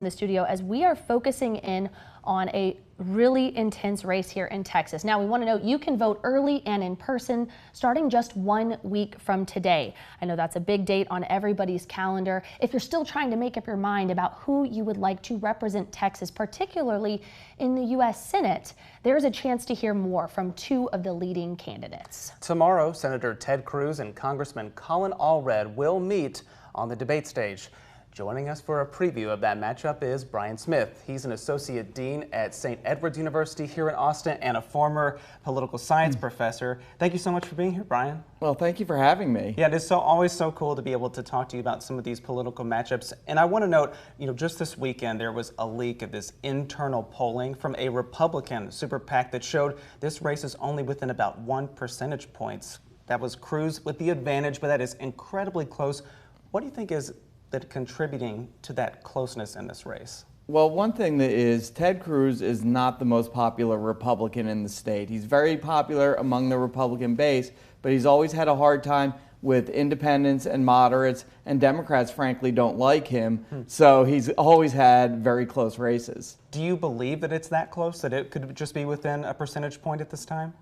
in the studio as we are focusing in on a really intense race here in Texas. Now, we want to note you can vote early and in person starting just 1 week from today. I know that's a big date on everybody's calendar. If you're still trying to make up your mind about who you would like to represent Texas, particularly in the U.S. Senate, there's a chance to hear more from two of the leading candidates. Tomorrow, Senator Ted Cruz and Congressman Colin Allred will meet on the debate stage. Joining us for a preview of that matchup is Brian Smith. He's an associate dean at St. Edward's University here in Austin and a former political science professor. Thank you so much for being here, Brian. Well, thank you for having me. Yeah, it is always so cool to be able to talk to you about some of these political matchups. And I want to note, just this weekend there was a leak of this internal polling from a Republican super PAC that showed this race is only within about 1 percentage points. That was Cruz with the advantage, but that is incredibly close. What do you think is that contributing to that closeness in this race? Well, one thing that is, Ted Cruz is not the most popular Republican in the state. He's very popular among the Republican base, but he's always had a hard time with independents and moderates, and Democrats frankly don't like him, so he's always had very close races. Do you believe that it's that close, that it could just be within a percentage point at this time?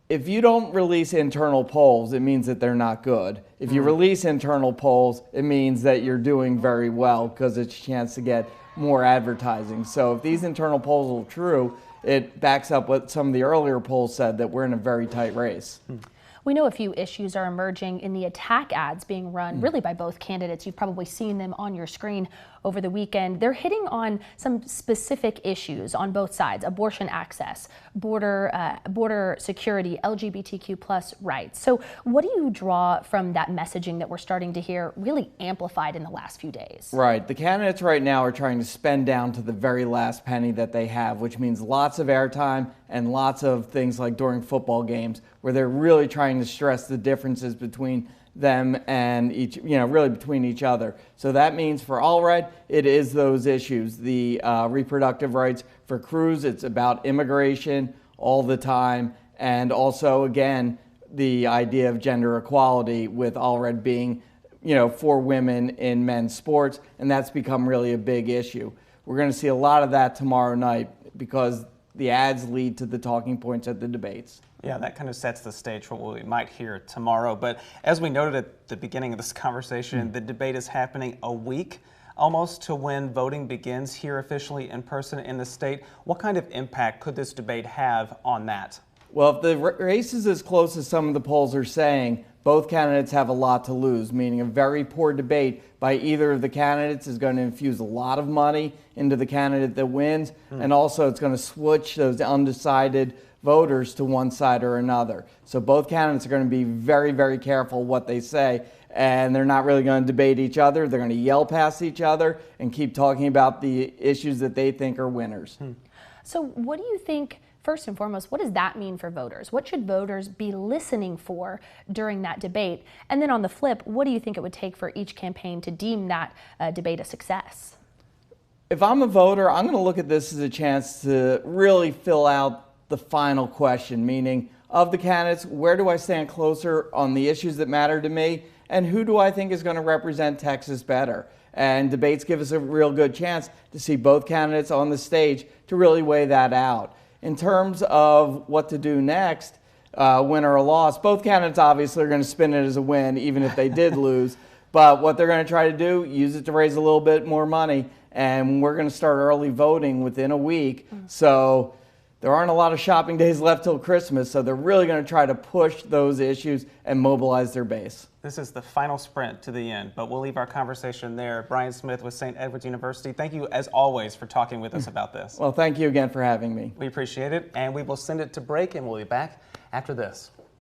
If you don't release internal polls, it means that they're not good. If you release internal polls, it means that you're doing very well because it's a chance to get more advertising. So if these internal polls are true, it backs up what some of the earlier polls said, that we're in a very tight race. We know a few issues are emerging in the attack ads being run really by both candidates. You've probably seen them on your screen over the weekend. They're hitting on some specific issues on both sides: abortion access, border security, LGBTQ plus rights. So what do you draw from that messaging that we're starting to hear really amplified in the last few days? Right. The candidates right now are trying to spend down to the very last penny that they have, which means lots of airtime and lots of things like during football games where they're really trying to stress the differences between them and really between each other. So that means for Allred, it is those issues. The reproductive rights. For Cruz, it's about immigration all the time. And also, again, the idea of gender equality, with Allred being, for women in men's sports. And that's become really a big issue. We're going to see a lot of that tomorrow night because the ads lead to the talking points at the debates. Yeah, that kind of sets the stage for what we might hear tomorrow. But as we noted at the beginning of this conversation, the debate is happening a week almost to when voting begins here officially in person in the state. What kind of impact could this debate have on that? Well, if the race is as close as some of the polls are saying, both candidates have a lot to lose, meaning a very poor debate by either of the candidates is going to infuse a lot of money into the candidate that wins, and also it's going to switch those undecided voters to one side or another. So both candidates are going to be very, very careful what they say, and they're not really going to debate each other. They're going to yell past each other and keep talking about the issues that they think are winners. So what do you think, first and foremost, what does that mean for voters? What should voters be listening for during that debate? And then on the flip, what do you think it would take for each campaign to deem that debate a success? If I'm a voter, I'm going to look at this as a chance to really fill out the final question, meaning of the candidates, where do I stand closer on the issues that matter to me, and who do I think is going to represent Texas better? And debates give us a real good chance to see both candidates on the stage to really weigh that out. In terms of what to do next, win or loss, both candidates obviously are going to spin it as a win, even if they did lose. But what they're going to try to do, use it to raise a little bit more money. And we're going to start early voting within a week. So there aren't a lot of shopping days left till Christmas, so they're really going to try to push those issues and mobilize their base. This is the final sprint to the end, but we'll leave our conversation there. Brian Smith with St. Edward's University, thank you as always for talking with us about this. Well, thank you again for having me. We appreciate it, and we will send it to break, and we'll be back after this.